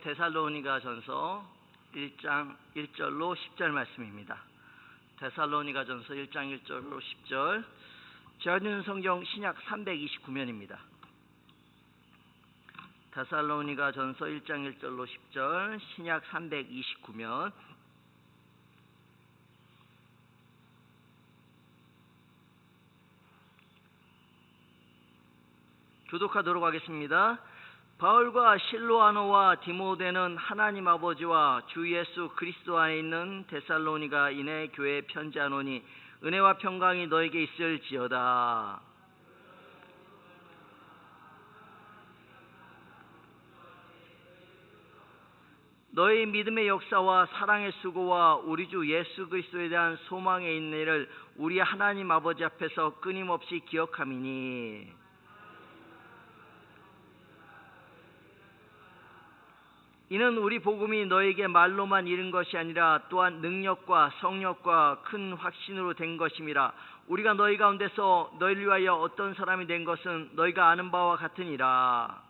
데살로니가전서 1장 1절로 10절 말씀입니다. 데살로니가전서 1장 1절로 10절. 제가 읽는 성경 신약 329면입니다. 데살로니가전서 1장 1절로 10절 신약 329면. 교독하도록 하겠습니다. 바울과 실로아노와 디모데는 하나님 아버지와 주 예수 그리스도 안에 있는 데살로니가인의 교회에 편지하노니 은혜와 평강이 너에게 있을지어다. 너희 믿음의 역사와 사랑의 수고와 우리 주 예수 그리스도에 대한 소망의 인내를 우리 하나님 아버지 앞에서 끊임없이 기억함이니 이는 우리 복음이 너에게 말로만 이른 것이 아니라 또한 능력과 성령과 큰 확신으로 된 것임이라. 우리가 너희 가운데서 너희를 위하여 어떤 사람이 된 것은 너희가 아는 바와 같으니라.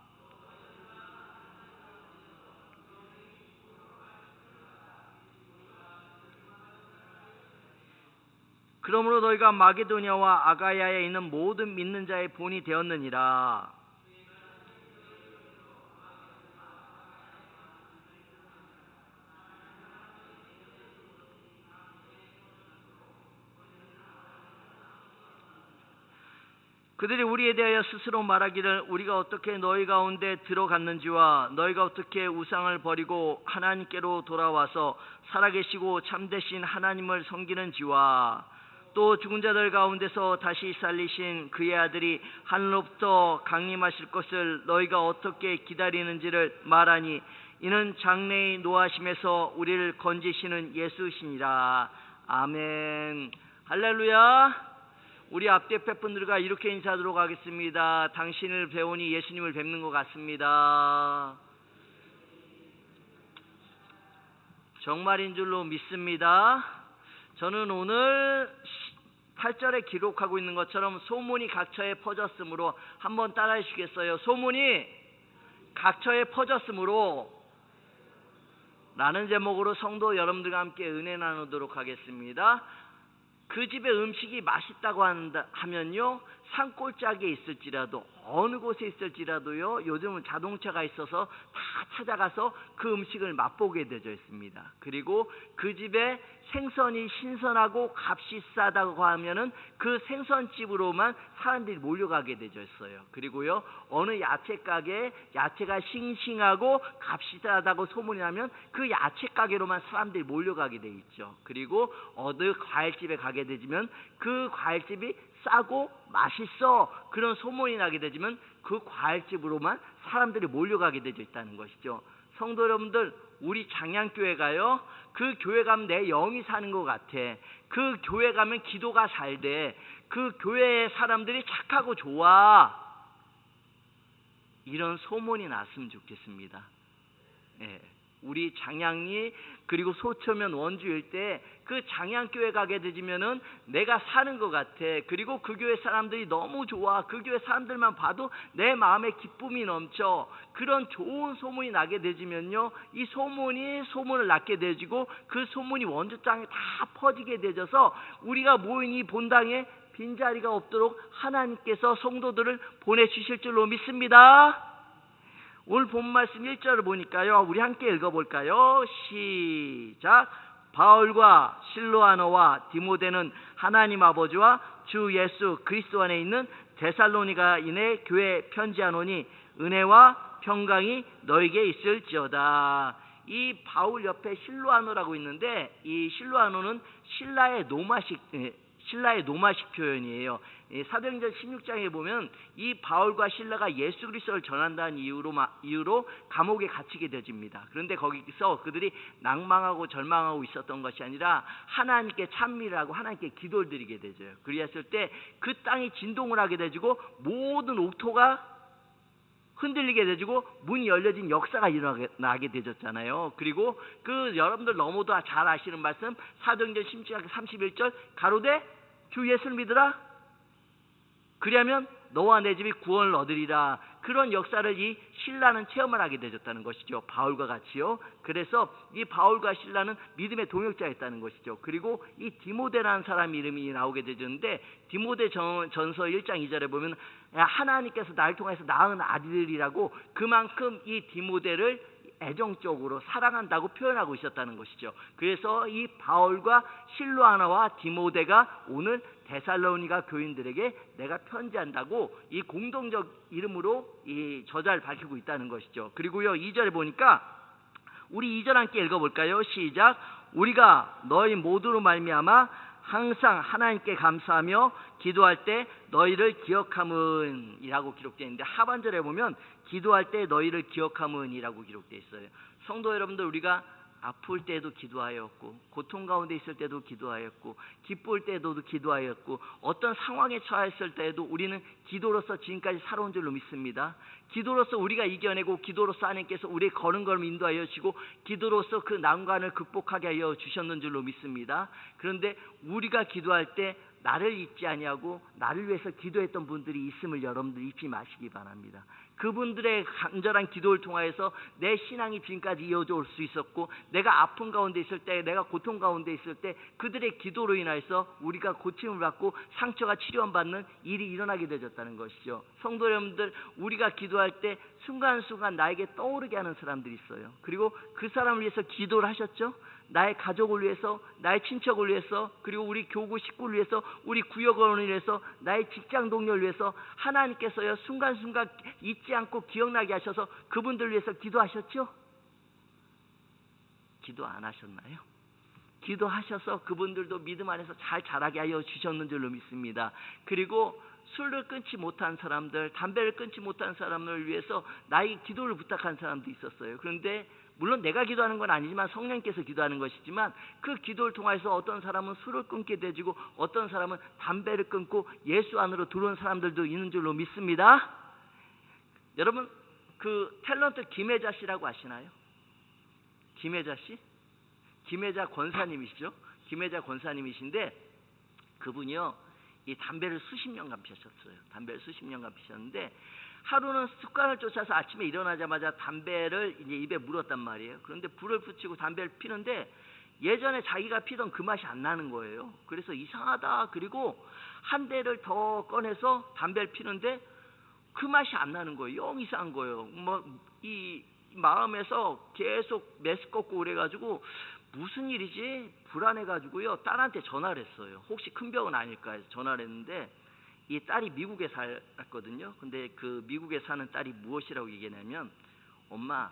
그러므로 너희가 마게도냐와 아가야에 있는 모든 믿는 자의 본이 되었느니라. 그들이 우리에 대하여 스스로 말하기를 우리가 어떻게 너희 가운데 들어갔는지와 너희가 어떻게 우상을 버리고 하나님께로 돌아와서 살아계시고 참되신 하나님을 섬기는지와 또 죽은 자들 가운데서 다시 살리신 그의 아들이 하늘로부터 강림하실 것을 너희가 어떻게 기다리는지를 말하니 이는 장래의 노하심에서 우리를 건지시는 예수시니라. 아멘. 할렐루야. 우리 앞뒤 팬분들과 이렇게 인사하도록 하겠습니다. 당신을 배우니 예수님을 뵙는 것 같습니다. 정말인 줄로 믿습니다. 저는 오늘 8절에 기록하고 있는 것처럼 소문이 각처에 퍼졌으므로 한번 따라해 주시겠어요? 소문이 각처에 퍼졌으므로 라는 제목으로 성도 여러분들과 함께 은혜 나누도록 하겠습니다. 그 집의 음식이 맛있다고 하면요, 산골짜기에 있을지라도 어느 곳에 있을지라도요, 요즘은 자동차가 있어서 다 찾아가서 그 음식을 맛보게 되어 있습니다. 그리고 그 집에 생선이 신선하고 값이 싸다고 하면은 그 생선집으로만 사람들이 몰려가게 되어 있어요. 그리고요, 어느 야채 가게에 야채가 싱싱하고 값이 싸다고 소문이 나면 그 야채 가게로만 사람들이 몰려가게 되어 있죠. 그리고 어느 과일집에 가게 되면 그 과일집이 싸고 맛있어 그런 소문이 나게 되지만 그 과일집으로만 사람들이 몰려가게 되어 있다는 것이죠. 성도 여러분들, 우리 장양교회가요, 그 교회 가면 내 영이 사는 것 같아. 그 교회 가면 기도가 잘 돼. 그 교회의 사람들이 착하고 좋아. 이런 소문이 났으면 좋겠습니다. 예. 우리 장양리 그리고 소초면 원주 일대 그 장양교회 가게 되면은 내가 사는 것 같아. 그리고 그 교회 사람들이 너무 좋아. 그 교회 사람들만 봐도 내 마음에 기쁨이 넘쳐. 그런 좋은 소문이 나게 되지면요, 이 소문을 낳게 되지고 그 소문이 원주 땅에 다 퍼지게 되져서 우리가 모인 이 본당에 빈자리가 없도록 하나님께서 성도들을 보내주실 줄로 믿습니다. 오늘 본 말씀 1절을 보니까요, 우리 함께 읽어볼까요? 시작. 바울과 실로아노와 디모데는 하나님 아버지와 주 예수 그리스도 안에 있는 데살로니가인의 교회에 편지하노니 은혜와 평강이 너에게 있을지어다. 이 바울 옆에 실로아노라고 있는데, 이 실로아노는 신라의 노마식 표현이에요. 사도행전 16장에 보면 이 바울과 실라가 예수 그리스도를 전한다는 이유로 감옥에 갇히게 되집니다. 그런데 거기서 그들이 낭망하고 절망하고 있었던 것이 아니라 하나님께 찬미를 하고 하나님께 기도를 드리게 되죠. 그랬을 때 그 땅이 진동을 하게 되고 모든 옥토가 흔들리게 되고 문이 열려진 역사가 일어나게 되졌잖아요. 그리고 그 여러분들 너무도 잘 아시는 말씀, 사도행전 16장 31절, 가로되 주 예수를 믿으라. 그리하면 너와 내 집이 구원을 얻으리라. 그런 역사를 이 실라는 체험을 하게 되었다는 것이죠. 바울과 같이요. 그래서 이 바울과 실라는 믿음의 동역자였다는 것이죠. 그리고 이 디모데라는 사람 이름이 나오게 되는데 디모데 전서 1장 2절에 보면 하나님께서 나를 통해서 낳은 아들이라고 그만큼 이 디모데를 애정적으로 사랑한다고 표현하고 있었다는 것이죠. 그래서 이 바울과 실로아나와 디모데가 오늘 데살로니가 교인들에게 내가 편지한다고 이 공동적 이름으로 이 저자를 밝히고 있다는 것이죠. 그리고요 2절에 보니까 우리 2절 함께 읽어볼까요? 시작. 우리가 너희 모두로 말미암아 항상 하나님께 감사하며 기도할 때 너희를 기억함은 이라고 기록되어 있는데 하반절에 보면 기도할 때 너희를 기억함은 이라고 기록되어 있어요. 성도 여러분들, 우리가 아플 때도 기도하였고 고통 가운데 있을 때도 기도하였고 기쁠 때도 기도하였고 어떤 상황에 처했을 때에도 우리는 기도로서 지금까지 살아온 줄로 믿습니다. 기도로서 우리가 이겨내고 기도로서 하나님께서 우리의 걸음걸음 인도하여 주시고 기도로서 그 난관을 극복하게 하여 주셨는 줄로 믿습니다. 그런데 우리가 기도할 때 나를 잊지 아니하고 나를 위해서 기도했던 분들이 있음을 여러분들 잊지 마시기 바랍니다. 그분들의 간절한 기도를 통하여서 내 신앙이 지금까지 이어져 올 수 있었고 내가 아픔 가운데 있을 때 내가 고통 가운데 있을 때 그들의 기도로 인하여서 우리가 고침을 받고 상처가 치료받는 일이 일어나게 되었다는 것이죠. 성도 여러분들, 우리가 기도할 때 순간순간 나에게 떠오르게 하는 사람들이 있어요. 그리고 그 사람을 위해서 기도를 하셨죠. 나의 가족을 위해서, 나의 친척을 위해서, 그리고 우리 교구 식구를 위해서, 우리 구역원을 위해서, 나의 직장 동료를 위해서 하나님께서요 순간순간 잊지 않고 기억나게 하셔서 그분들 위해서 기도하셨죠? 기도 안 하셨나요? 기도하셔서 그분들도 믿음 안에서 잘 자라게 하여 주셨는 줄로 믿습니다. 그리고 술을 끊지 못한 사람들, 담배를 끊지 못한 사람을 위해서 나에게 기도를 부탁한 사람도 있었어요. 그런데 물론 내가 기도하는 건 아니지만 성령께서 기도하는 것이지만 그 기도를 통해서 어떤 사람은 술을 끊게 되지고 어떤 사람은 담배를 끊고 예수 안으로 들어온 사람들도 있는 줄로 믿습니다. 여러분, 그 탤런트 김혜자 씨라고 아시나요? 김혜자 씨? 김혜자 권사님이시죠? 김혜자 권사님이신데 그분이요 이 담배를 수십 년간 피셨어요. 담배를 수십 년간 피셨는데 하루는 습관을 쫓아서 아침에 일어나자마자 담배를 이제 입에 물었단 말이에요. 그런데 불을 붙이고 담배를 피는데 예전에 자기가 피던 그 맛이 안 나는 거예요. 그래서 이상하다. 그리고 한 대를 더 꺼내서 담배를 피는데 그 맛이 안 나는 거예요. 영 이상한 거예요. 뭐 이 마음에서 계속 메스껍고 그래가지고 무슨 일이지? 불안해가지고요 딸한테 전화를 했어요. 혹시 큰 병은 아닐까 해서 전화를 했는데 이 딸이 미국에 살았거든요. 근데 그 미국에 사는 딸이 무엇이라고 얘기하냐면 엄마,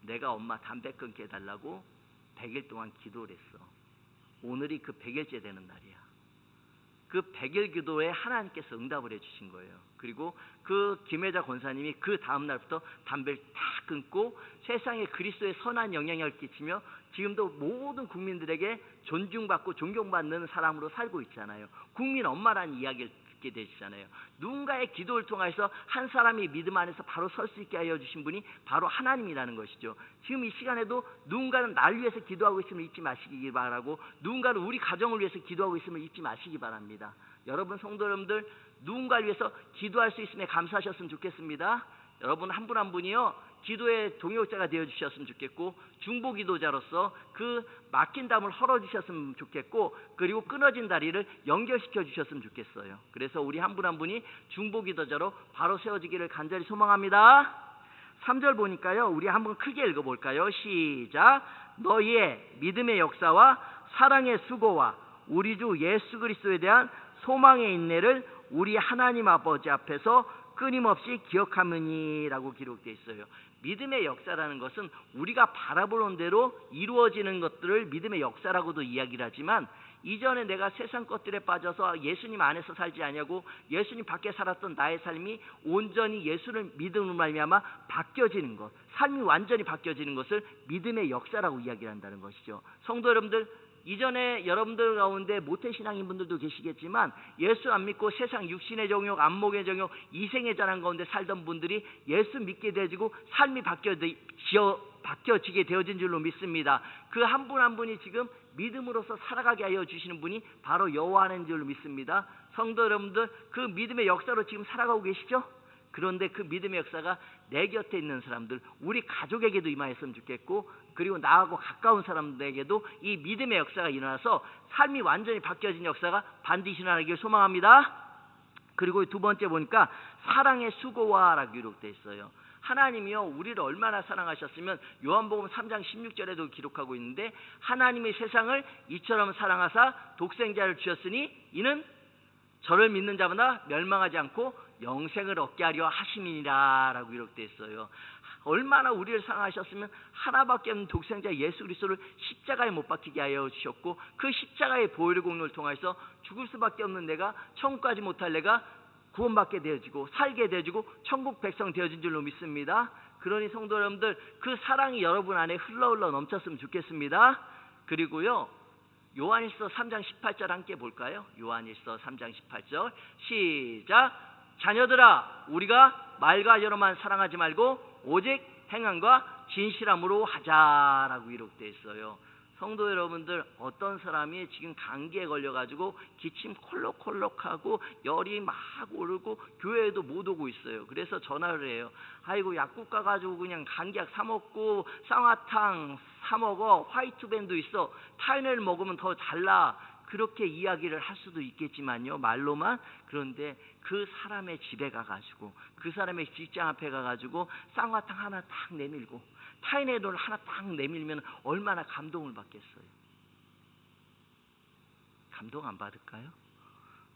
내가 엄마 담배 끊게 해달라고 100일 동안 기도를 했어. 오늘이 그 100일째 되는 날이야. 그 100일 기도에 하나님께서 응답을 해주신 거예요. 그리고 그 김혜자 권사님이 그 다음 날부터 담배를 다 끊고 세상에 그리스도의 선한 영향력을 끼치며 지금도 모든 국민들에게 존중받고 존경받는 사람으로 살고 있잖아요. 국민 엄마라는 이야기를 듣게 되시잖아요. 누군가의 기도를 통해서 한 사람이 믿음 안에서 바로 설 수 있게 하여 주신 분이 바로 하나님이라는 것이죠. 지금 이 시간에도 누군가는 날 위해서 기도하고 있음을 잊지 마시기 바라고 누군가는 우리 가정을 위해서 기도하고 있음을 잊지 마시기 바랍니다. 여러분 성도 여러분들, 누군가를 위해서 기도할 수 있음에 감사하셨으면 좋겠습니다. 여러분 한 분 한 분이요 기도의 동역자가 되어주셨으면 좋겠고 중보기도자로서 그 막힌 담을 헐어주셨으면 좋겠고 그리고 끊어진 다리를 연결시켜 주셨으면 좋겠어요. 그래서 우리 한 분 한 분이 중보기도자로 바로 세워지기를 간절히 소망합니다. 3절 보니까요 우리 한번 크게 읽어볼까요? 시작. 너희의 믿음의 역사와 사랑의 수고와 우리 주 예수 그리스도에 대한 소망의 인내를 우리 하나님 아버지 앞에서 끊임없이 기억하느니라고 기록되어 있어요. 믿음의 역사라는 것은 우리가 바라보는 대로 이루어지는 것들을 믿음의 역사라고도 이야기를 하지만 이전에 내가 세상 것들에 빠져서 예수님 안에서 살지 아니하고 예수님 밖에 살았던 나의 삶이 온전히 예수를 믿음으로 말미암아 바뀌어지는 것, 삶이 완전히 바뀌어지는 것을 믿음의 역사라고 이야기를 한다는 것이죠. 성도 여러분들, 이전에 여러분들 가운데 모태신앙인 분들도 계시겠지만 예수 안 믿고 세상 육신의 정욕, 안목의 정욕, 이생의 자랑 가운데 살던 분들이 예수 믿게 되어지고 삶이 바뀌어지게 되어진 줄로 믿습니다. 그 한 분 한 분이 지금 믿음으로서 살아가게 하여 주시는 분이 바로 여호와는 줄로 믿습니다. 성도 여러분들, 그 믿음의 역사로 지금 살아가고 계시죠? 그런데 그 믿음의 역사가 내 곁에 있는 사람들, 우리 가족에게도 임하였으면 좋겠고, 그리고 나하고 가까운 사람들에게도 이 믿음의 역사가 일어나서 삶이 완전히 바뀌어진 역사가 반드시 일어나기를 소망합니다. 그리고 두 번째 보니까 사랑의 수고와라고 기록되어 있어요. 하나님이요 우리를 얼마나 사랑하셨으면 요한복음 3장 16절에도 기록하고 있는데, 하나님의 세상을 이처럼 사랑하사 독생자를 주셨으니 이는 저를 믿는 자마다 멸망하지 않고 영생을 얻게 하려 하심이니라 라고 기록되어 있어요. 얼마나 우리를 사랑하셨으면 하나밖에 없는 독생자 예수 그리스도를 십자가에 못 박히게 하여 주셨고, 그 십자가의 보혈의 공로를 통해서 죽을 수밖에 없는 내가, 천국 가지 못할 내가 구원받게 되어지고 살게 되어지고 천국 백성 되어진 줄로 믿습니다. 그러니 성도 여러분들, 그 사랑이 여러분 안에 흘러 넘쳤으면 좋겠습니다. 그리고요 요한일서 3장 18절 함께 볼까요? 요한일서 3장 18절 시작. 자녀들아, 우리가 말과 여로만 사랑하지 말고 오직 행함과 진실함으로 하자라고 기록되어 있어요. 성도 여러분들, 어떤 사람이 지금 감기에 걸려가지고 기침 콜록콜록하고 열이 막 오르고 교회에도 못 오고 있어요. 그래서 전화를 해요. 아이고 약국 가가지고 그냥 감기약 사 먹고 쌍화탕 사 먹어, 화이트밴도 있어, 타이레놀 먹으면 더 달라, 그렇게 이야기를 할 수도 있겠지만요, 말로만. 그런데 그 사람의 집에 가가지고, 그 사람의 직장 앞에 가가지고 쌍화탕 하나 딱 내밀고 타이레놀 하나 딱 내밀면 얼마나 감동을 받겠어요. 감동 안 받을까요?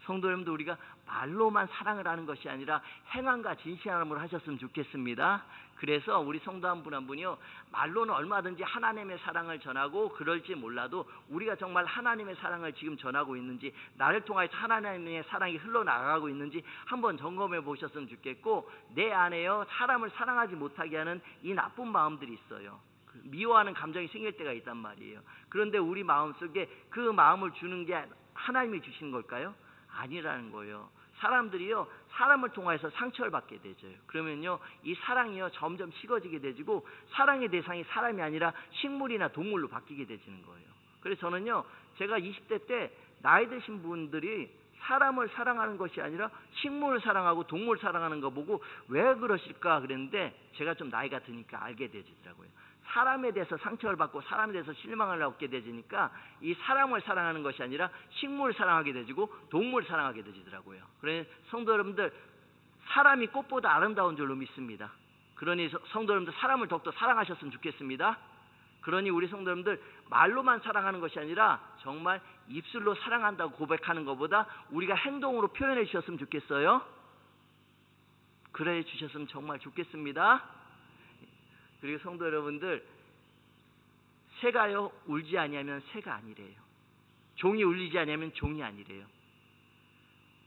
성도 여러분들, 우리가 말로만 사랑을 하는 것이 아니라 행함과 진실함으로 하셨으면 좋겠습니다. 그래서 우리 성도 한 분 한 분이요, 말로는 얼마든지 하나님의 사랑을 전하고 그럴지 몰라도 우리가 정말 하나님의 사랑을 지금 전하고 있는지, 나를 통해서 하나님의 사랑이 흘러나가고 있는지 한번 점검해 보셨으면 좋겠고, 내 안에요 사람을 사랑하지 못하게 하는 이 나쁜 마음들이 있어요. 미워하는 감정이 생길 때가 있단 말이에요. 그런데 우리 마음속에 그 마음을 주는 게 하나님이 주신 걸까요? 아니라는 거예요. 사람들이요 사람을 통해서 상처를 받게 되죠. 그러면요 이 사랑이요 점점 식어지게 되지고, 사랑의 대상이 사람이 아니라 식물이나 동물로 바뀌게 되지는 거예요. 그래서 저는요, 제가 20대 때 나이 드신 분들이 사람을 사랑하는 것이 아니라 식물을 사랑하고 동물을 사랑하는 거 보고 왜 그러실까 그랬는데, 제가 좀 나이가 드니까 알게 되더라고요. 사람에 대해서 상처를 받고 사람에 대해서 실망을 얻게 되니까 이 사람을 사랑하는 것이 아니라 식물을 사랑하게 되지고 동물을 사랑하게 되더라고요. 그래서 성도 여러분들, 사람이 꽃보다 아름다운 줄로 믿습니다. 그러니 성도 여러분들, 사람을 더욱더 사랑하셨으면 좋겠습니다. 그러니 우리 성도 여러분들, 말로만 사랑하는 것이 아니라 정말 입술로 사랑한다고 고백하는 것보다 우리가 행동으로 표현해 주셨으면 좋겠어요. 그래 주셨으면 정말 좋겠습니다. 그리고 성도 여러분들, 새가요 울지 아니하면 새가 아니래요. 종이 울리지 아니하면 종이 아니래요.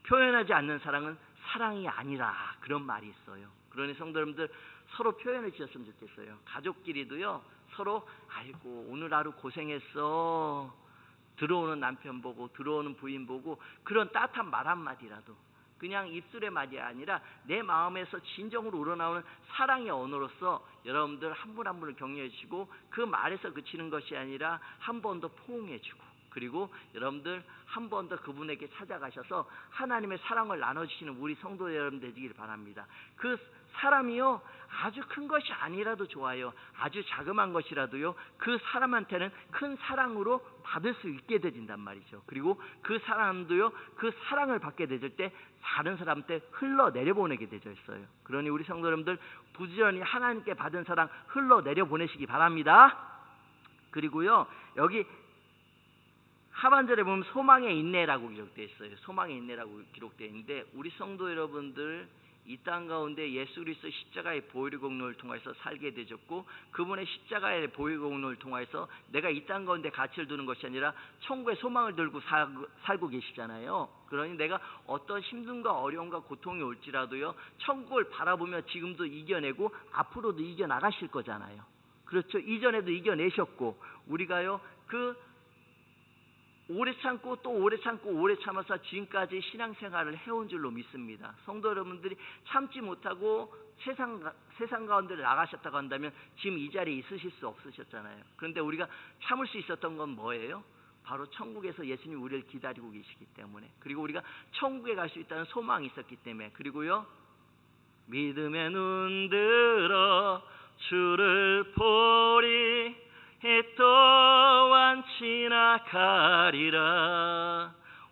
표현하지 않는 사랑은 사랑이 아니라, 그런 말이 있어요. 그러니 성도 여러분들, 서로 표현해 주셨으면 좋겠어요. 가족끼리도요 서로 아이고 오늘 하루 고생했어, 들어오는 남편 보고 들어오는 부인 보고 그런 따뜻한 말 한마디라도, 그냥 입술의 말이 아니라 내 마음에서 진정으로 우러나오는 사랑의 언어로서 여러분들 한 분 한 분을 격려해 주시고, 그 말에서 그치는 것이 아니라 한 번 더 포옹해 주고, 그리고 여러분들 한 번 더 그분에게 찾아가셔서 하나님의 사랑을 나눠주시는 우리 성도 여러분 되시길 바랍니다. 그 사람이요 아주 큰 것이 아니라도 좋아요. 아주 자그마한 것이라도요 그 사람한테는 큰 사랑으로 받을 수 있게 되진단 말이죠. 그리고 그 사람도요 그 사랑을 받게 되질 때 다른 사람한테 흘러내려보내게 되어 있어요. 그러니 우리 성도 여러분들, 부지런히 하나님께 받은 사랑 흘러내려보내시기 바랍니다. 그리고요 여기 하반절에 보면 소망의 인내라고 기록되어 있어요. 소망의 인내라고 기록되어 있는데, 우리 성도 여러분들, 이 땅 가운데 예수 그리스도 십자가의 보혈의 공로를 통해서 살게 되셨고, 그분의 십자가의 보혈의 공로를 통해서 내가 이 땅 가운데 가치를 두는 것이 아니라 천국의 소망을 들고 살고 계시잖아요. 그러니 내가 어떤 힘듦과 어려움과 고통이 올지라도요 천국을 바라보며 지금도 이겨내고 앞으로도 이겨나가실 거잖아요. 그렇죠? 이전에도 이겨내셨고, 우리가요 그 오래 참고 또 오래 참고 오래 참아서 지금까지 신앙생활을 해온 줄로 믿습니다. 성도 여러분들이 참지 못하고 세상 가운데 나가셨다고 한다면 지금 이 자리에 있으실 수 없으셨잖아요. 그런데 우리가 참을 수 있었던 건 뭐예요? 바로 천국에서 예수님이 우리를 기다리고 계시기 때문에, 그리고 우리가 천국에 갈 수 있다는 소망이 있었기 때문에, 그리고요 믿음의 눈 들어 주를 보리 해 또한 지나가리라.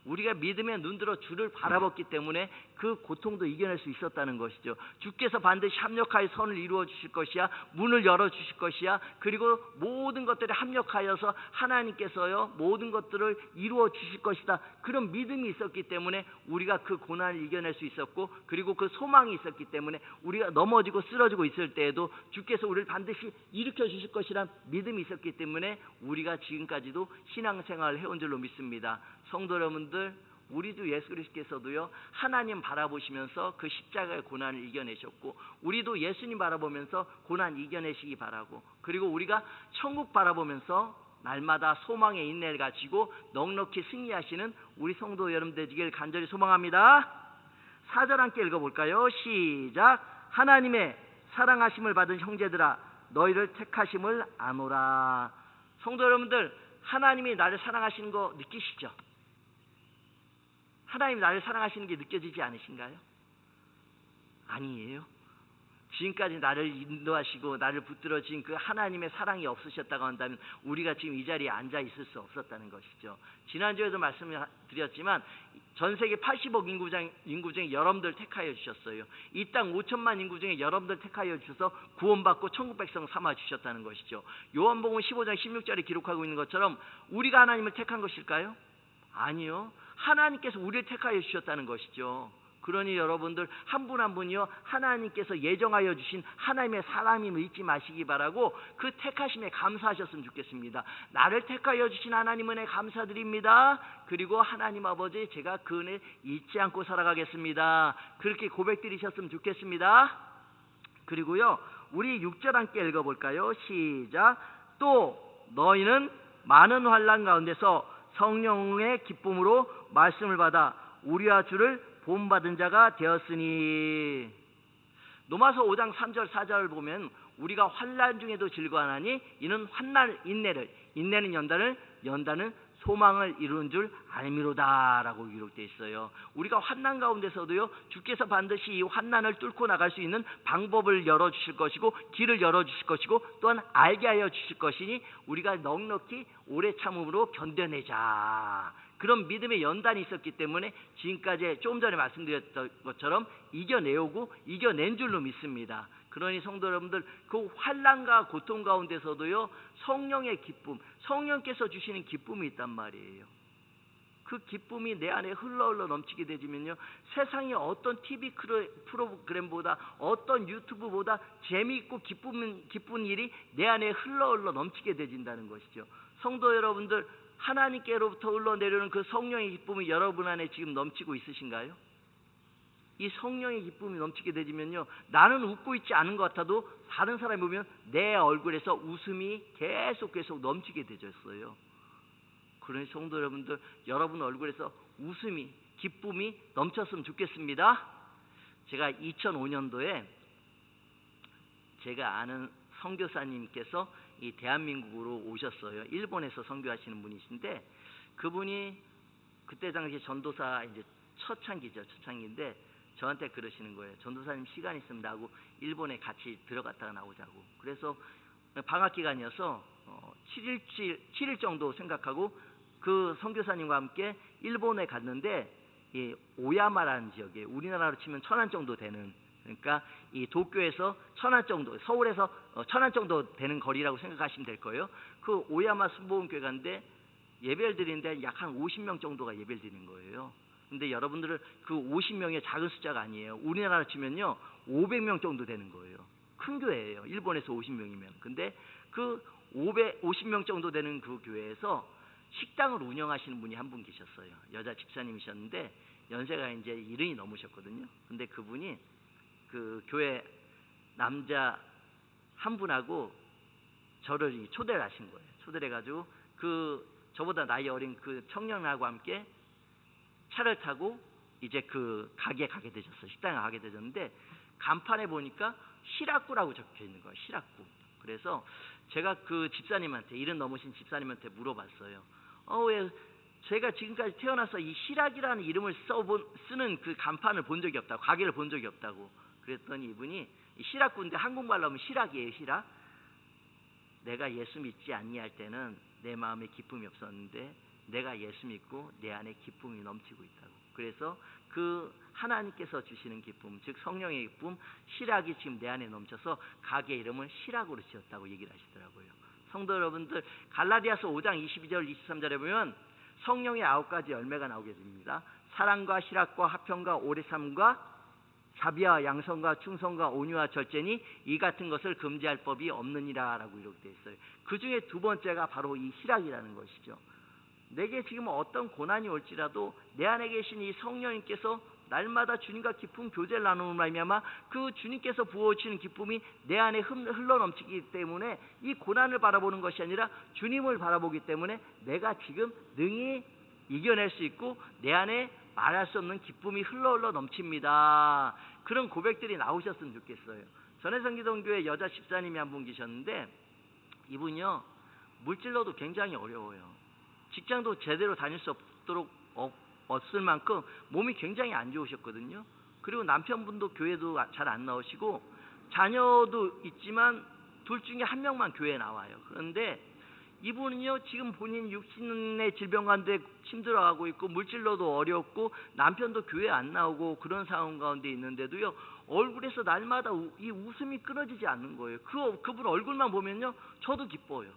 우리가 믿음의 눈 들어 주를 바라봤기 때문에 그 고통도 이겨낼 수 있었다는 것이죠. 주께서 반드시 합력하여 선을 이루어 주실 것이야, 문을 열어 주실 것이야, 그리고 모든 것들이 합력하여서 하나님께서요 모든 것들을 이루어 주실 것이다. 그런 믿음이 있었기 때문에 우리가 그 고난을 이겨낼 수 있었고, 그리고 그 소망이 있었기 때문에 우리가 넘어지고 쓰러지고 있을 때에도 주께서 우리를 반드시 일으켜 주실 것이란 믿음이 있었기 때문에 우리가 지금까지도 신앙생활을 해온 줄로 믿습니다. 성도 여러분들, 우리도 예수 그리스도께서도요 하나님 바라보시면서 그 십자가의 고난을 이겨내셨고, 우리도 예수님 바라보면서 고난 이겨내시기 바라고, 그리고 우리가 천국 바라보면서 날마다 소망의 인내를 가지고 넉넉히 승리하시는 우리 성도 여러분 되시길 간절히 소망합니다. 4절 함께 읽어볼까요? 시작. 하나님의 사랑하심을 받은 형제들아 너희를 택하심을 아노라. 성도 여러분들, 하나님이 나를 사랑하시는 거 느끼시죠? 하나님이 나를 사랑하시는 게 느껴지지 않으신가요? 아니에요. 지금까지 나를 인도하시고 나를 붙들어진 그 하나님의 사랑이 없으셨다고 한다면 우리가 지금 이 자리에 앉아 있을 수 없었다는 것이죠. 지난주에도 말씀을 드렸지만 전 세계 80억 인구 중에 여러분들 택하여 주셨어요. 이 땅 5천만 인구 중에 여러분들 택하여 주셔서 구원받고 천국 백성 삼아 주셨다는 것이죠. 요한복음 15장 16절에 기록하고 있는 것처럼 우리가 하나님을 택한 것일까요? 아니요. 하나님께서 우리를 택하여 주셨다는 것이죠. 그러니 여러분들 한 분 한 분이요 하나님께서 예정하여 주신 하나님의 사람임을 잊지 마시기 바라고 그 택하심에 감사하셨으면 좋겠습니다. 나를 택하여 주신 하나님 은혜 감사드립니다. 그리고 하나님 아버지, 제가 그 은혜 잊지 않고 살아가겠습니다. 그렇게 고백드리셨으면 좋겠습니다. 그리고요 우리 6절 함께 읽어볼까요? 시작. 또 너희는 많은 환난 가운데서 성령의 기쁨으로 말씀을 받아 우리와 주를 본받은 자가 되었으니. 로마서 5장 3절 4절을 보면 우리가 환난 중에도 즐거워하나니 이는 환난 인내를, 인내는 연단을, 연단은 소망을 이루는 줄 알미로다 라고 기록되어 있어요. 우리가 환난 가운데서도요 주께서 반드시 이 환난을 뚫고 나갈 수 있는 방법을 열어주실 것이고 길을 열어주실 것이고 또한 알게 하여 주실 것이니 우리가 넉넉히 오래 참음으로 견뎌내자. 그런 믿음의 연단이 있었기 때문에 지금까지 조금 전에 말씀드렸던 것처럼 이겨내오고 이겨낸 줄로 믿습니다. 그러니 성도 여러분들, 그 환난과 고통 가운데서도요 성령의 기쁨, 성령께서 주시는 기쁨이 있단 말이에요. 그 기쁨이 내 안에 흘러 넘치게 되지면요 세상의 어떤 TV 프로그램보다 어떤 유튜브보다 재미있고 기쁜 일이 내 안에 흘러 넘치게 되진다는 것이죠. 성도 여러분들, 하나님께로부터 흘러내려오는 그 성령의 기쁨이 여러분 안에 지금 넘치고 있으신가요? 이 성령의 기쁨이 넘치게 되지면요 나는 웃고 있지 않은 것 같아도 다른 사람이 보면 내 얼굴에서 웃음이 계속 넘치게 되졌어요. 그러니 성도 여러분들, 여러분 얼굴에서 웃음이, 기쁨이 넘쳤으면 좋겠습니다. 제가 2005년도에 제가 아는 선교사님께서 이 대한민국으로 오셨어요. 일본에서 선교하시는 분이신데, 그분이 그때 당시 전도사 이제 초창기인데 저한테 그러시는 거예요. 전도사님 시간 있으면 나하고 일본에 같이 들어갔다가 나오자고. 그래서 방학 기간이어서 7일 정도 생각하고 그 선교사님과 함께 일본에 갔는데, 이 오야마라는 지역에 우리나라로 치면 천안 정도 되는, 그러니까 이 도쿄에서 천안 정도, 서울에서 천안 정도 되는 거리라고 생각하시면 될 거예요. 그 오야마 순복음교회 갔는데 예배를 드리는데 약 한 50명 정도가 예배를 드리는 거예요. 근데 여러분들은 그 50명의 작은 숫자가 아니에요. 우리나라로 치면요 500명 정도 되는 거예요. 큰 교회예요. 일본에서 50명이면. 근데 그 50명 정도 되는 그 교회에서 식당을 운영하시는 분이 한 분 계셨어요. 여자 집사님이셨는데 연세가 이제 70이 넘으셨거든요. 근데 그분이 그 교회 남자 한 분하고 저를 초대를 하신 거예요. 초대를 해가지고 그 저보다 나이 어린 그 청년하고 함께 차를 타고 이제 그 가게에 가게 되셨어요. 식당에 가게 되셨는데 간판에 보니까 시라쿠라고 적혀 있는 거예요. 시라쿠. 그래서 제가 그 집사님한테, 70 넘으신 집사님한테 물어봤어요. 왜 제가 지금까지 태어나서 이 시락이라는 이름을 쓰는 그 간판을 본 적이 없다고, 가게를 본 적이 없다고. 그랬더니 이분이 실학군데 한국말로 하면 실학이에요. 실학. 내가 예수 믿지 않니 할 때는 내 마음에 기쁨이 없었는데 내가 예수 믿고 내 안에 기쁨이 넘치고 있다고. 그래서 그 하나님께서 주시는 기쁨, 즉 성령의 기쁨, 실학이 지금 내 안에 넘쳐서 가게 이름을 실학으로 지었다고 얘기를 하시더라고요. 성도 여러분들, 갈라디아서 5장 22절 23절에 보면 성령의 9가지 열매가 나오게 됩니다. 사랑과 실학과 화평과 오래참과 자비와 양성과 충성과 온유와 절제니 이 같은 것을 금지할 법이 없느니라 라고 이렇게 되어 있어요. 그 중에 두 번째가 바로 이 실학이라는 것이죠. 내게 지금 어떤 고난이 올지라도 내 안에 계신 이 성령님께서 날마다 주님과 깊은 교제를 나누는 말미암아 그 주님께서 부어주시는 기쁨이 내 안에 흘러넘치기 때문에 이 고난을 바라보는 것이 아니라 주님을 바라보기 때문에 내가 지금 능히 이겨낼 수 있고 내 안에 말할 수 없는 기쁨이 흘러 넘칩니다. 그런 고백들이 나오셨으면 좋겠어요. 전해성기동교회 여자 집사님이 한 분 계셨는데 이분이요 물질로도 굉장히 어려워요. 직장도 제대로 다닐 수 없도록 없을 만큼 몸이 굉장히 안 좋으셨거든요. 그리고 남편분도 교회도 잘 안 나오시고 자녀도 있지만 둘 중에 한 명만 교회에 나와요. 그런데 이분은요 지금 본인 육신의 질병 가운데 힘들어하고 있고 물질로도 어렵고 남편도 교회 안 나오고 그런 상황 가운데 있는데도요 얼굴에서 날마다 이 웃음이 끊어지지 않는 거예요. 그분 얼굴만 보면요 저도 기뻐요.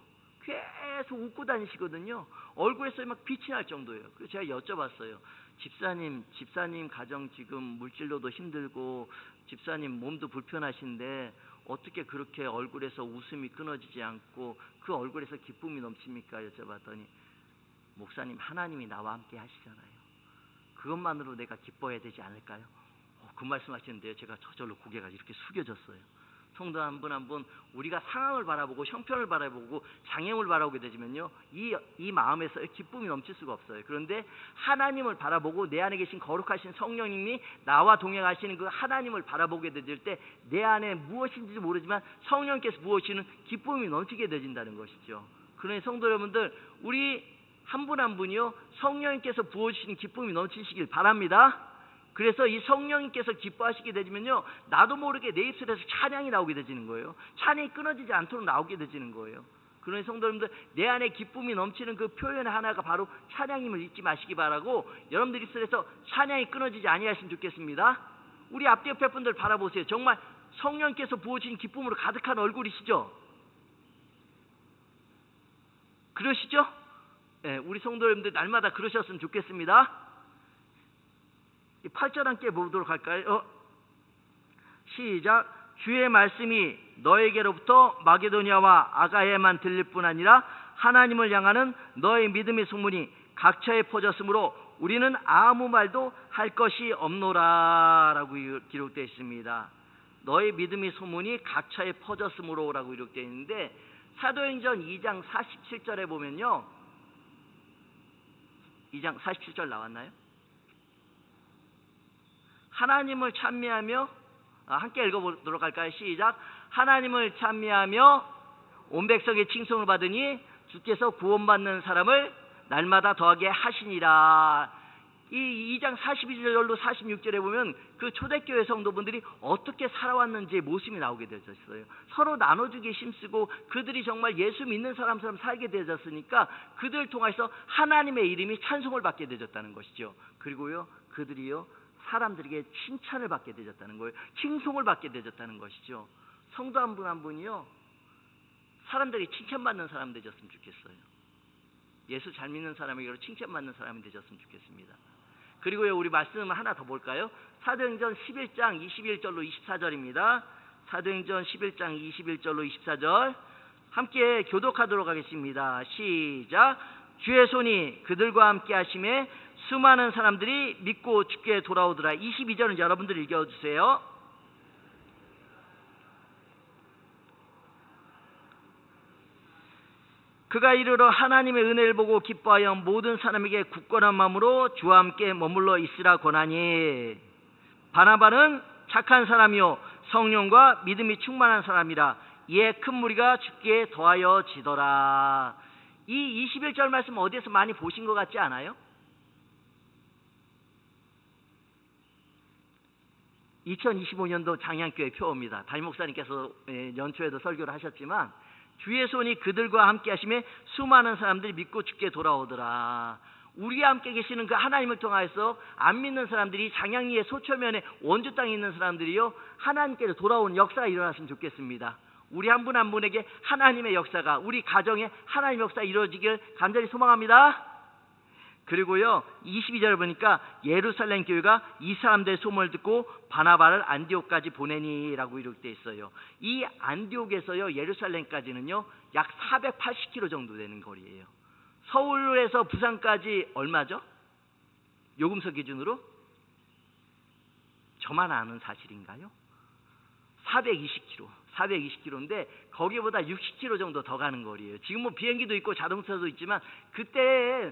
계속 웃고 다니시거든요. 얼굴에서 막 빛이 날 정도예요. 그래서 제가 여쭤봤어요. 집사님 가정 지금 물질로도 힘들고 집사님 몸도 불편하신데 어떻게 그렇게 얼굴에서 웃음이 끊어지지 않고 그 얼굴에서 기쁨이 넘칩니까? 여쭤봤더니 목사님 하나님이 나와 함께 하시잖아요. 그것만으로 내가 기뻐해야 되지 않을까요? 그 말씀하시는데요. 제가 저절로 고개가 이렇게 숙여졌어요. 성도 한 분 한 분 우리가 상황을 바라보고 형편을 바라보고 장애물을 바라보게 되면요 이 마음에서 기쁨이 넘칠 수가 없어요. 그런데 하나님을 바라보고 내 안에 계신 거룩하신 성령님이 나와 동행하시는 그 하나님을 바라보게 되질 때 내 안에 무엇인지 모르지만 성령께서 부어주시는 기쁨이 넘치게 되진다는 것이죠. 그러니 성도 여러분들 우리 한 분 한 분이요 성령님께서 부어주시는 기쁨이 넘치시길 바랍니다. 그래서 이 성령님께서 기뻐하시게 되지면요 나도 모르게 내 입술에서 찬양이 나오게 되지는 거예요. 찬양이 끊어지지 않도록 나오게 되지는 거예요. 그러니 성도 여러분들 내 안에 기쁨이 넘치는 그 표현 하나가 바로 찬양임을 잊지 마시기 바라고 여러분들 입술에서 찬양이 끊어지지 아니하시면 좋겠습니다. 우리 앞뒤 옆에 분들 바라보세요. 정말 성령께서 부어주신 기쁨으로 가득한 얼굴이시죠? 그러시죠? 네, 우리 성도 여러분들 날마다 그러셨으면 좋겠습니다. 8절 함께 보도록 할까요? 시작. 주의 말씀이 너에게로부터 마게도니아와 아가야에만 들릴 뿐 아니라 하나님을 향하는 너의 믿음의 소문이 각처에 퍼졌으므로 우리는 아무 말도 할 것이 없노라 라고 기록되어 있습니다. 너의 믿음의 소문이 각처에 퍼졌으므로 라고 기록되어 있는데 사도행전 2장 47절에 보면요 2장 47절 나왔나요? 하나님을 찬미하며 함께 읽어보도록 할까요? 시작. 하나님을 찬미하며 온 백성의 칭송을 받으니 주께서 구원받는 사람을 날마다 더하게 하시니라. 이 2장 42절로 46절에 보면 그 초대교회 성도분들이 어떻게 살아왔는지의 모습이 나오게 되었어요. 서로 나눠주기 힘쓰고 그들이 정말 예수 믿는 사람처럼 살게 되어졌으니까 그들을 통해서 하나님의 이름이 찬송을 받게 되었다는 것이죠. 그리고요 그들이요 사람들에게 칭찬을 받게 되었다는 거예요. 칭송을 받게 되었다는 것이죠. 성도 한 분 한 분이요 사람들이 칭찬받는 사람 되셨으면 좋겠어요. 예수 잘 믿는 사람에게로 칭찬받는 사람이 되셨으면 좋겠습니다. 그리고요 우리 말씀을 하나 더 볼까요? 사도행전 11장 21절로 24절입니다. 사도행전 11장 21절로 24절 함께 교독하도록 하겠습니다. 시작. 주의 손이 그들과 함께 하심에 수많은 사람들이 믿고 주께 돌아오더라. 22절은 여러분들 읽어주세요. 그가 이르러 하나님의 은혜를 보고 기뻐하여 모든 사람에게 굳건한 마음으로 주와 함께 머물러 있으라 권하니 바나바는 착한 사람이요 성령과 믿음이 충만한 사람이라 이에 큰 무리가 주께 더하여 지더라. 이 21절 말씀 어디에서 많이 보신 것 같지 않아요? 2025년도 장양교회 표어입니다. 담임 목사님께서 연초에도 설교를 하셨지만 주의 손이 그들과 함께 하심에 수많은 사람들이 믿고 주께 돌아오더라. 우리와 함께 계시는 그 하나님을 통하여서 안 믿는 사람들이 장양리의 소초면에 원주 땅에 있는 사람들이요 하나님께로 돌아오는 역사가 일어났으면 좋겠습니다. 우리 한 분 한 분에게 하나님의 역사가, 우리 가정에 하나님의 역사가 이루어지길 간절히 소망합니다. 그리고요 22절을 보니까 예루살렘 교회가 이 사람들의 소문을 듣고 바나바를 안디옥까지 보내니 라고 이렇게 돼 있어요. 이 안디옥에서요 예루살렘까지는요 약 480km 정도 되는 거리예요. 서울에서 부산까지 얼마죠? 요금소 기준으로? 저만 아는 사실인가요? 420km인데 거기보다 60km 정도 더 가는 거리예요. 지금 뭐 비행기도 있고 자동차도 있지만 그때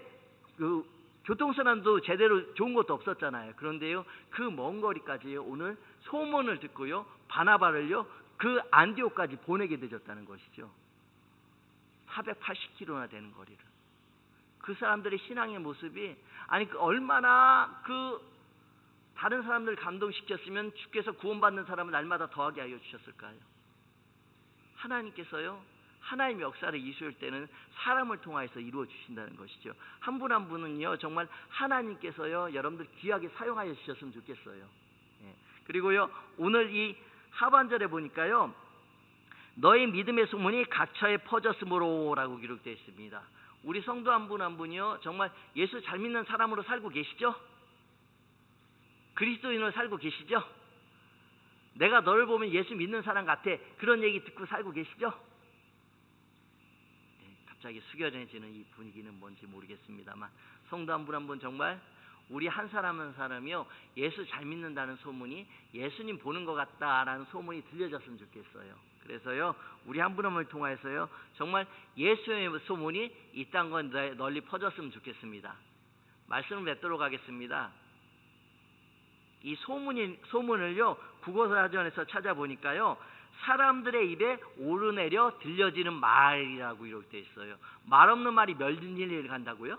그 교통수단도 제대로 좋은 것도 없었잖아요. 그런데요 그 먼 거리까지요 오늘 소문을 듣고요 바나바를요 그 안디옥까지 보내게 되었다는 것이죠. 480km나 되는 거리를. 그 사람들의 신앙의 모습이 아니 얼마나 그 다른 사람들 감동시켰으면 주께서 구원받는 사람을 날마다 더하게 하여 주셨을까요? 하나님께서요 하나님의 역사를 이루실 때는 사람을 통하여서 이루어 주신다는 것이죠. 한 분 한 분은요 정말 하나님께서요 여러분들 귀하게 사용하여 주셨으면 좋겠어요. 그리고요 오늘 이 하반절에 보니까요 너희 믿음의 소문이 각처에 퍼졌으므로 라고 기록되어 있습니다. 우리 성도 한 분 한 분이요 정말 예수 잘 믿는 사람으로 살고 계시죠? 그리스도인으로 살고 계시죠? 내가 너를 보면 예수 믿는 사람 같아, 그런 얘기 듣고 살고 계시죠? 갑자기 숙연해지는 이 분위기는 뭔지 모르겠습니다만 성도 한 분 한 분 정말 우리 한 사람 한 사람이요 예수 잘 믿는다는 소문이 예수님 보는 것 같다라는 소문이 들려졌으면 좋겠어요. 그래서요 우리 한 분 한 분을 통해서요 정말 예수의 소문이 이 땅과 널리 퍼졌으면 좋겠습니다. 말씀을 맺도록 하겠습니다. 이 소문을요 국어사전에서 찾아보니까요 사람들의 입에 오르내려 들려지는 말이라고 이렇게 돼 있어요. 말 없는 말이 몇 리를 간다고요?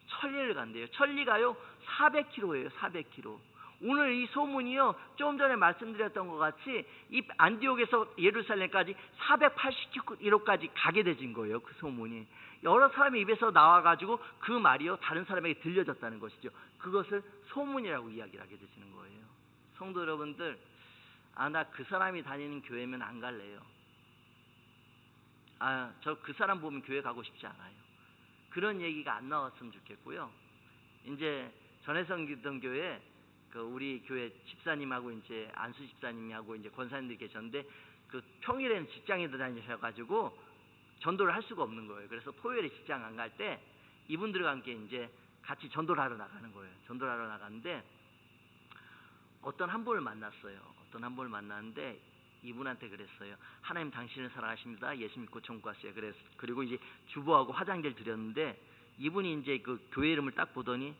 천리를 간대요. 천리가요 400km예요. 400km. 오늘 이 소문이요 좀 전에 말씀드렸던 것 같이 이 안디옥에서 예루살렘까지 480km까지 가게 되진 거예요. 그 소문이 여러 사람의 입에서 나와가지고 그 말이요 다른 사람에게 들려졌다는 것이죠. 그것을 소문이라고 이야기를 하게 되시는 거예요. 성도 여러분들, 나 그 사람이 다니는 교회면 안 갈래요. 저 그 사람 보면 교회 가고 싶지 않아요. 그런 얘기가 안 나왔으면 좋겠고요. 이제 전해성 기독교회 그 우리 교회 집사님하고 이제 안수 집사님하고 이제 권사님들이 계셨는데 그 평일에는 직장에 다니셔가지고 전도를 할 수가 없는 거예요. 그래서 토요일에 직장 안 갈 때 이분들과 함께 이제 같이 전도를 하러 나가는 거예요. 전도를 하러 나갔는데 어떤 한 분을 만났어요. 어떤 한 분을 만났는데 이분한테 그랬어요. 하나님 당신을 사랑하십니다. 예수 믿고 천국 갔어요. 그리고 이제 주보하고 화장지를 드렸는데 이분이 이제 그 교회 이름을 딱 보더니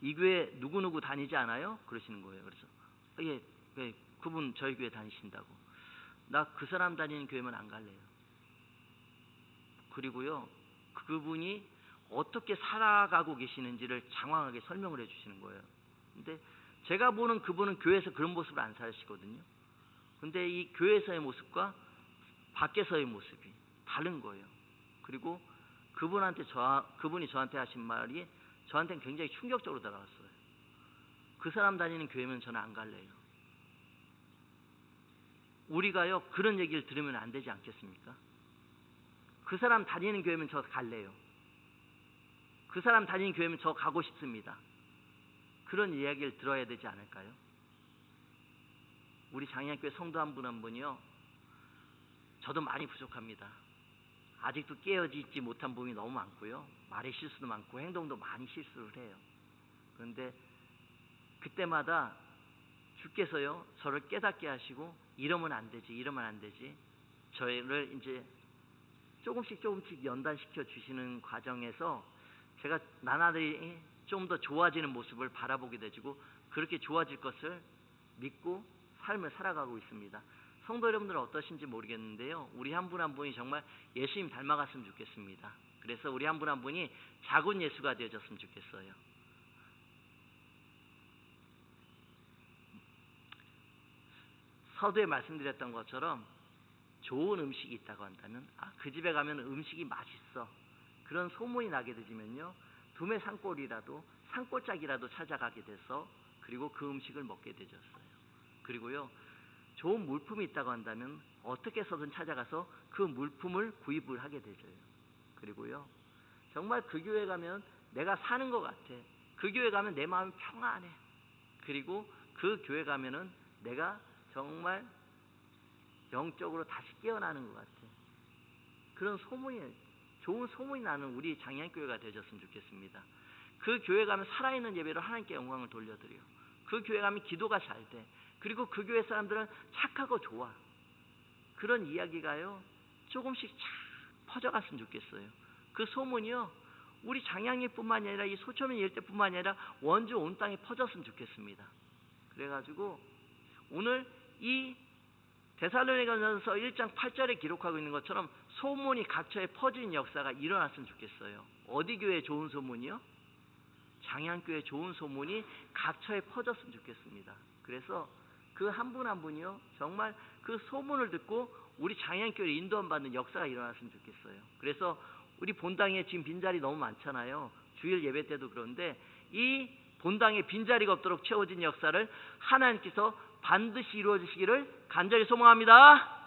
이 교회 누구누구 다니지 않아요? 그러시는 거예요. 그래서 예, 그분 저희 교회 다니신다고. 나 그 사람 다니는 교회면 안 갈래요. 그리고요 그분이 어떻게 살아가고 계시는지를 장황하게 설명을 해주시는 거예요. 근데 제가 보는 그분은 교회에서 그런 모습을 안 사시거든요. 근데 이 교회에서의 모습과 밖에서의 모습이 다른 거예요. 그리고 그분이 저한테 하신 말이 저한테는 굉장히 충격적으로 다가왔어요. 그 사람 다니는 교회면 저는 안 갈래요. 우리가요 그런 얘기를 들으면 안 되지 않겠습니까? 그 사람 다니는 교회면 저 갈래요. 그 사람 다니는 교회면 저 가고 싶습니다. 그런 이야기를 들어야 되지 않을까요? 우리 장양교회 성도 한 분 한 분이요 저도 많이 부족합니다. 아직도 깨어지지 못한 부분이 너무 많고요. 말의 실수도 많고 행동도 많이 실수를 해요. 그런데 그때마다 주께서요 저를 깨닫게 하시고 이러면 안 되지 저를 이제 조금씩 연단시켜 주시는 과정에서 제가 나날이 좀 더 좋아지는 모습을 바라보게 되고 그렇게 좋아질 것을 믿고 삶을 살아가고 있습니다. 성도 여러분들은 어떠신지 모르겠는데요. 우리 한 분 한 분이 정말 예수님 닮아갔으면 좋겠습니다. 그래서 우리 한 분 한 분이 작은 예수가 되어졌으면 좋겠어요. 서두에 말씀드렸던 것처럼 좋은 음식이 있다고 한다면 그 집에 가면 음식이 맛있어, 그런 소문이 나게 되지면요, 두메 산골이라도 산골짜기라도 찾아가게 돼서 그리고 그 음식을 먹게 되졌어요. 그리고요, 좋은 물품이 있다고 한다면 어떻게 해서든 찾아가서 그 물품을 구입을 하게 되져요. 그리고요, 정말 그 교회 가면 내가 사는 것 같아. 그 교회 가면 내 마음이 평안해. 그리고 그 교회 가면은 내가 정말 영적으로 다시 깨어나는 것 같아. 그런 소문이, 좋은 소문이 나는 우리 장양교회가 되셨으면 좋겠습니다. 그 교회 가면 살아있는 예배로 하나님께 영광을 돌려드려요. 그 교회 가면 기도가 잘 돼. 그리고 그 교회 사람들은 착하고 좋아. 그런 이야기가요, 조금씩 쫙 퍼져갔으면 좋겠어요. 그 소문이요, 우리 장양리뿐만이 아니라 이 소초면 일대뿐만이 아니라 원주 온 땅에 퍼졌으면 좋겠습니다. 그래가지고 오늘 이 데살로니가전서 1장 8절에 기록하고 있는 것처럼 소문이 각처에 퍼지는 역사가 일어났으면 좋겠어요. 어디 교회 좋은 소문이요? 장양교회 좋은 소문이 각처에 퍼졌으면 좋겠습니다. 그래서 그 한 분 한 분이요, 정말 그 소문을 듣고 우리 장양교회를 인도받는 역사가 일어났으면 좋겠어요. 그래서 우리 본당에 지금 빈자리 너무 많잖아요. 주일 예배 때도 그런데 이 본당에 빈자리가 없도록 채워진 역사를 하나님께서 반드시 이루어 주시기를 간절히 소망합니다.